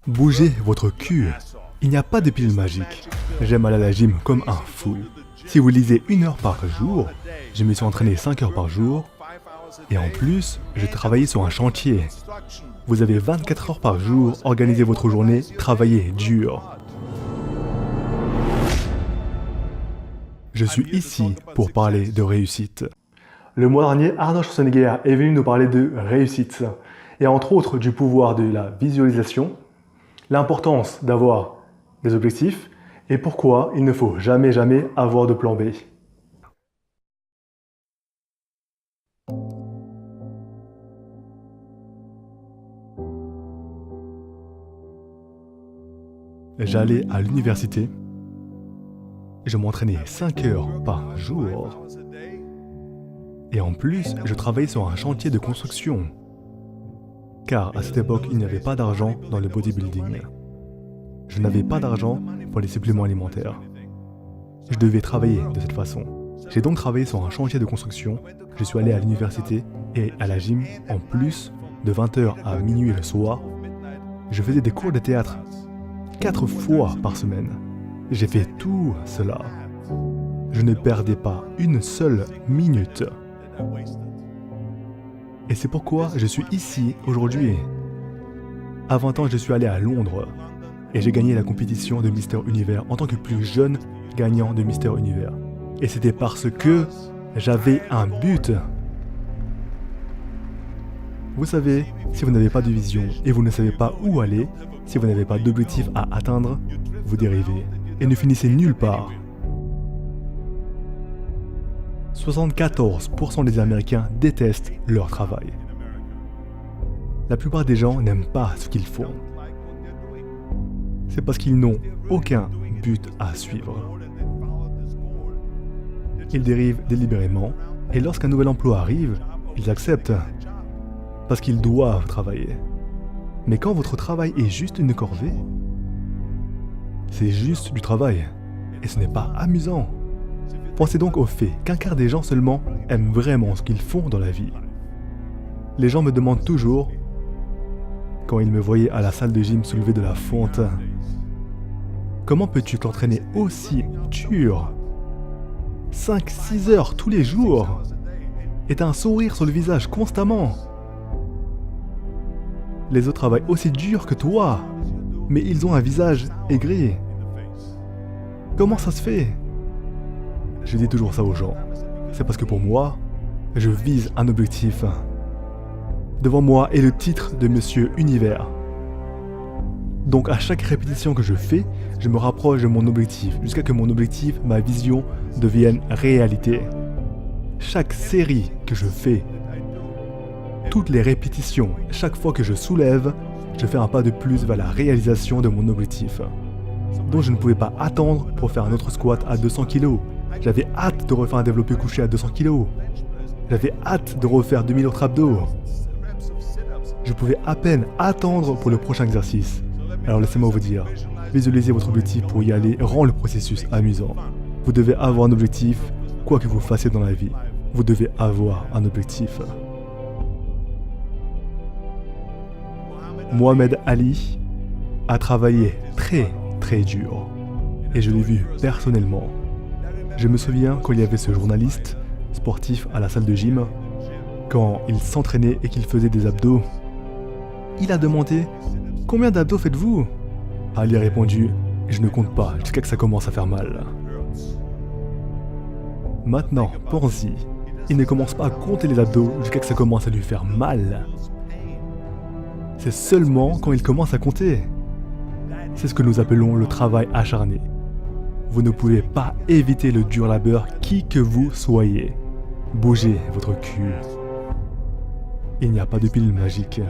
Bougez votre cul. Il n'y a pas de pilule magique. J'aime aller à la gym comme un fou. Si vous lisez 1 heure par jour, je me suis entraîné 5 heures par jour. Et en plus, je travaillais sur un chantier. Vous avez 24 heures par jour, organisez votre journée, travaillez dur. Je suis ici pour parler de réussite. Le mois dernier, Arnold Schwarzenegger est venu nous parler de réussite. Et entre autres du pouvoir de la visualisation, l'importance d'avoir des objectifs et pourquoi il ne faut jamais avoir de plan B. J'allais à l'université, je m'entraînais 5 heures par jour et en plus je travaillais sur un chantier de construction car à cette époque il n'y avait pas d'argent dans le bodybuilding. Je n'avais pas d'argent pour les suppléments alimentaires. Je devais travailler de cette façon. J'ai donc travaillé sur un chantier de construction, je suis allé à l'université et à la gym en plus de 20h à minuit le soir. Je faisais des cours de théâtre 4 fois par semaine. J'ai fait tout cela. Je ne perdais pas une seule minute. Et c'est pourquoi je suis ici aujourd'hui. À 20 ans, je suis allé à Londres et j'ai gagné la compétition de Mister Univers en tant que plus jeune gagnant de Mister Univers. Et c'était parce que j'avais un but. Vous savez, si vous n'avez pas de vision et vous ne savez pas où aller, si vous n'avez pas d'objectif à atteindre, vous dérivez et ne finissez nulle part. 74% des Américains détestent leur travail. La plupart des gens n'aiment pas ce qu'ils font. C'est parce qu'ils n'ont aucun but à suivre. Ils dérivent délibérément et lorsqu'un nouvel emploi arrive, ils acceptent parce qu'ils doivent travailler. Mais quand votre travail est juste une corvée, c'est juste du travail et ce n'est pas amusant. Pensez donc au fait qu'un quart des gens seulement aiment vraiment ce qu'ils font dans la vie. Les gens me demandent toujours, quand ils me voyaient à la salle de gym soulever de la fonte, comment peux-tu t'entraîner aussi dur 5-6 heures tous les jours et t'as un sourire sur le visage constamment. Les autres travaillent aussi dur que toi, mais ils ont un visage aigri. Comment ça se fait? Je dis toujours ça aux gens. C'est parce que pour moi, je vise un objectif. Devant moi est le titre de Monsieur Univers. Donc à chaque répétition que je fais, je me rapproche de mon objectif, jusqu'à que mon objectif, ma vision, devienne réalité. Chaque série que je fais, toutes les répétitions, chaque fois que je soulève, je fais un pas de plus vers la réalisation de mon objectif. Donc je ne pouvais pas attendre pour faire un autre squat à 200 kg. J'avais hâte de refaire un développé couché à 200 kg. J'avais hâte de refaire 2000 autres abdos. Je pouvais à peine attendre pour le prochain exercice. Alors laissez-moi vous dire, visualisez votre objectif pour y aller rend le processus amusant. Vous devez avoir un objectif, quoi que vous fassiez dans la vie. Vous devez avoir un objectif. Mohamed Ali a travaillé très dur. Et je l'ai vu personnellement. Je me souviens quand il y avait ce journaliste sportif à la salle de gym, quand il s'entraînait et qu'il faisait des abdos, il a demandé « Combien d'abdos faites-vous » Ali a répondu « Je ne compte pas jusqu'à que ça commence à faire mal. » Maintenant, pense-y, il ne commence pas à compter les abdos jusqu'à que ça commence à lui faire mal. C'est seulement quand il commence à compter. C'est ce que nous appelons le travail acharné. Vous ne pouvez pas éviter le dur labeur qui que vous soyez. Bougez votre cul. Il n'y a pas de pilule magique.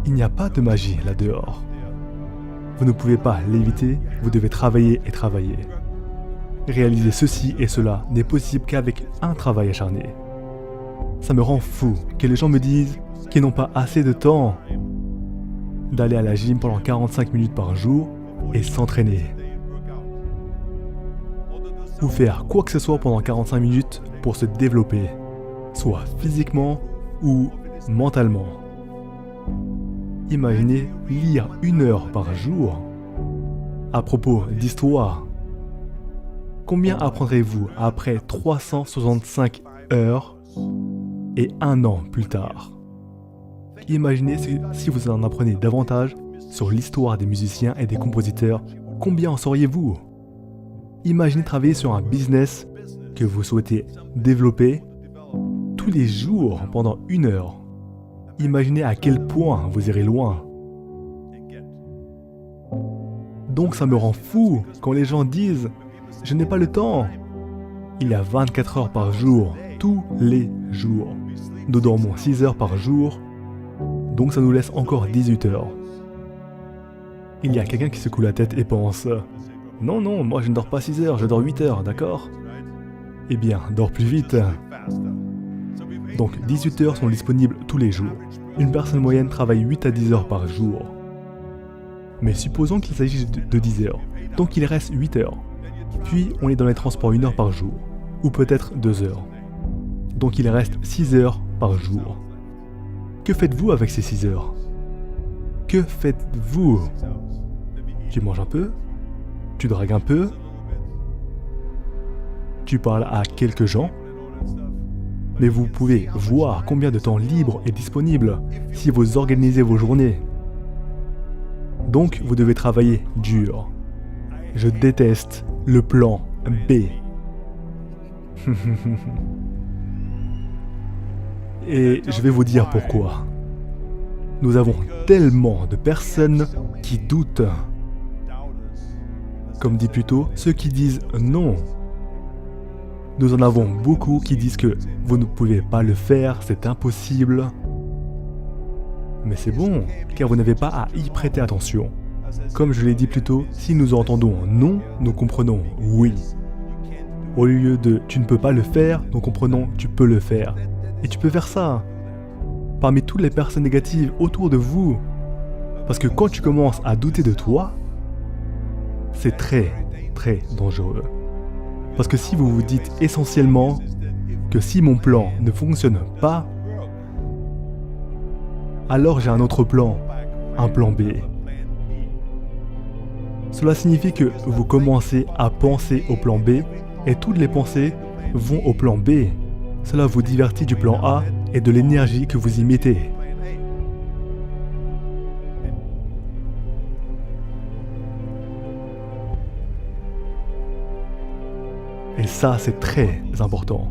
Il n'y a pas de magie là-dehors. Vous ne pouvez pas l'éviter, vous devez travailler et travailler. Réaliser ceci et cela n'est possible qu'avec un travail acharné. Ça me rend fou que les gens me disent qu'ils n'ont pas assez de temps d'aller à la gym pendant 45 minutes par jour et s'entraîner. Ou faire quoi que ce soit pendant 45 minutes pour se développer, soit physiquement ou mentalement. Imaginez lire 1 heure par jour. À propos d'histoire, combien apprendrez-vous après 365 heures et 1 an plus tard? Imaginez si vous en apprenez davantage sur l'histoire des musiciens et des compositeurs, combien en sauriez-vous? Imaginez travailler sur un business que vous souhaitez développer tous les jours pendant 1 heure. Imaginez à quel point vous irez loin. Donc ça me rend fou quand les gens disent « Je n'ai pas le temps ». Il y a 24 heures par jour, tous les jours. Nous dormons 6 heures par jour, donc ça nous laisse encore 18 heures. Il y a quelqu'un qui secoue la tête et pense « Non, non, moi je ne dors pas 6 heures, je dors 8 heures, d'accord ?» Eh bien, dors plus vite. Donc 18 heures sont disponibles tous les jours. Une personne moyenne travaille 8 à 10 heures par jour. Mais supposons qu'il s'agisse de 10 heures, donc il reste 8 heures. Puis on est dans les transports 1 heure par jour, ou peut-être 2 heures. Donc il reste 6 heures par jour. Que faites-vous avec ces 6 heures? Que faites-vous? Tu manges un peu? Tu dragues un peu? Tu parles à quelques gens? Mais vous pouvez voir combien de temps libre est disponible si vous organisez vos journées. Donc vous devez travailler dur. Je déteste le plan B. Et je vais vous dire pourquoi. Nous avons tellement de personnes qui doutent. Comme dit plus tôt, ceux qui disent non. Nous en avons beaucoup qui disent que vous ne pouvez pas le faire, c'est impossible. Mais c'est bon, car vous n'avez pas à y prêter attention. Comme je l'ai dit plus tôt, si nous entendons non, nous comprenons oui. Au lieu de tu ne peux pas le faire, nous comprenons tu peux le faire. Et tu peux faire ça parmi toutes les personnes négatives autour de vous. Parce que quand tu commences à douter de toi, c'est très, très dangereux. Parce que si vous vous dites essentiellement que si mon plan ne fonctionne pas, alors j'ai un autre plan, un plan B. Cela signifie que vous commencez à penser au plan B et toutes les pensées vont au plan B. Cela vous divertit du plan A et de l'énergie que vous y mettez. Et ça, c'est très important.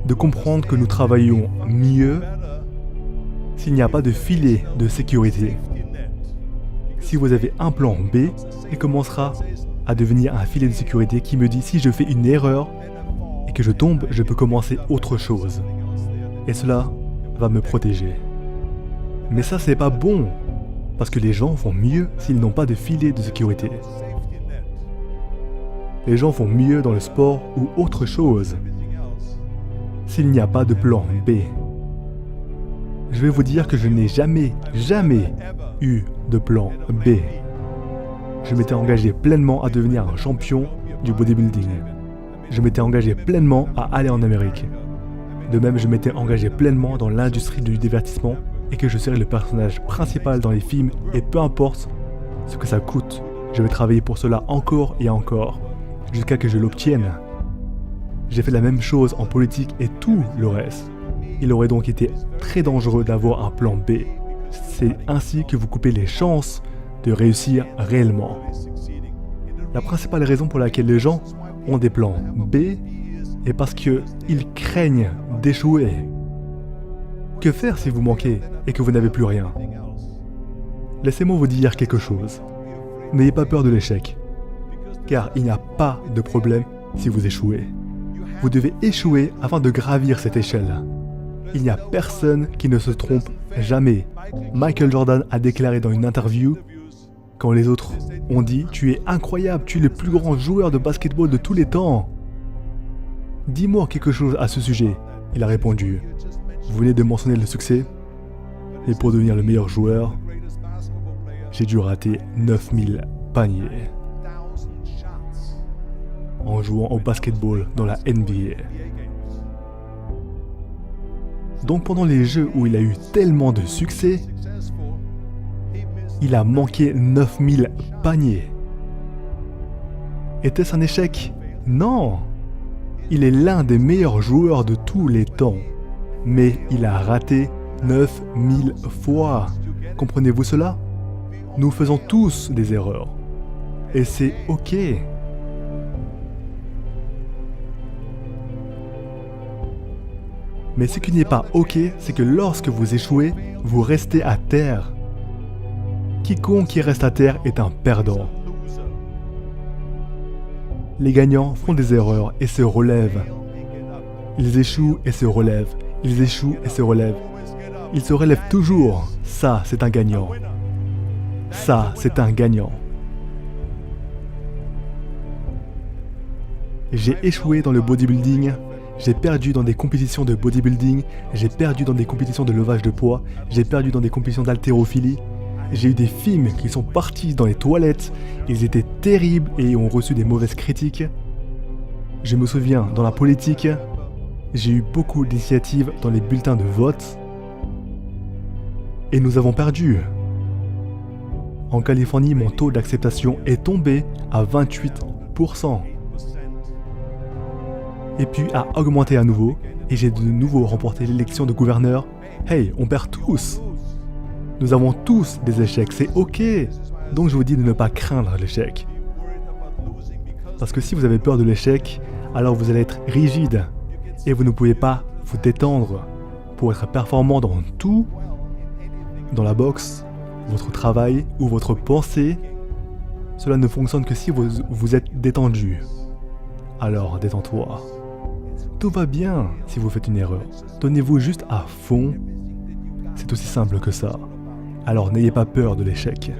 De comprendre que nous travaillons mieux s'il n'y a pas de filet de sécurité. Si vous avez un plan B, il commencera à devenir un filet de sécurité qui me dit si je fais une erreur et que je tombe, je peux commencer autre chose. Et cela va me protéger. Mais ça, c'est pas bon, parce que les gens vont mieux s'ils n'ont pas de filet de sécurité. Les gens vont mieux dans le sport ou autre chose s'il n'y a pas de plan B. Je vais vous dire que je n'ai jamais eu de plan B. Je m'étais engagé pleinement à devenir un champion du bodybuilding. Je m'étais engagé pleinement à aller en Amérique. De même, je m'étais engagé pleinement dans l'industrie du divertissement et que je serais le personnage principal dans les films et peu importe ce que ça coûte, je vais travailler pour cela encore et encore. Jusqu'à que je l'obtienne. J'ai fait la même chose en politique et tout le reste. Il aurait donc été très dangereux d'avoir un plan B. C'est ainsi que vous coupez les chances de réussir réellement. La principale raison pour laquelle les gens ont des plans B est parce qu'ils craignent d'échouer. Que faire si vous manquez et que vous n'avez plus rien? Laissez-moi vous dire quelque chose. N'ayez pas peur de l'échec. Car il n'y a pas de problème si vous échouez. Vous devez échouer afin de gravir cette échelle. Il n'y a personne qui ne se trompe jamais. Michael Jordan a déclaré dans une interview, quand les autres ont dit « Tu es incroyable, tu es le plus grand joueur de basketball de tous les temps. Dis-moi quelque chose à ce sujet. » Il a répondu « Vous venez de mentionner le succès, et pour devenir le meilleur joueur, j'ai dû rater 9000 paniers. » En jouant au basketball dans la NBA. Donc pendant les jeux où il a eu tellement de succès, Il a manqué 9000 paniers. Était-ce un échec? Non! Il est l'un des meilleurs joueurs de tous les temps. Mais il a raté 9000 fois. Comprenez-vous cela? Nous faisons tous des erreurs. Et c'est ok. Mais ce qui n'est pas ok, c'est que lorsque vous échouez, vous restez à terre. Quiconque qui reste à terre est un perdant. Les gagnants font des erreurs et se relèvent. Ils échouent et se relèvent. Ils échouent et se relèvent. Ils se relèvent toujours. Ça, c'est un gagnant. Ça, c'est un gagnant. J'ai échoué dans le bodybuilding. J'ai perdu dans des compétitions de bodybuilding. J'ai perdu dans des compétitions de levage de poids. J'ai perdu dans des compétitions d'haltérophilie. J'ai eu des films qui sont partis dans les toilettes. Ils étaient terribles et ont reçu des mauvaises critiques. Je me souviens, dans la politique, j'ai eu beaucoup d'initiatives dans les bulletins de vote. Et nous avons perdu. En Californie, mon taux d'acceptation est tombé à 28%. Et puis a augmenté à nouveau, et j'ai de nouveau remporté l'élection de gouverneur. Hey, on perd tous! Nous avons tous des échecs, c'est ok! Donc je vous dis de ne pas craindre l'échec. Parce que si vous avez peur de l'échec, alors vous allez être rigide, et vous ne pouvez pas vous détendre pour être performant dans tout, dans la boxe, votre travail ou votre pensée. Cela ne fonctionne que si vous êtes détendu. Alors détends-toi. Tout va bien si vous faites une erreur. Donnez-vous juste à fond. C'est aussi simple que ça. Alors n'ayez pas peur de l'échec.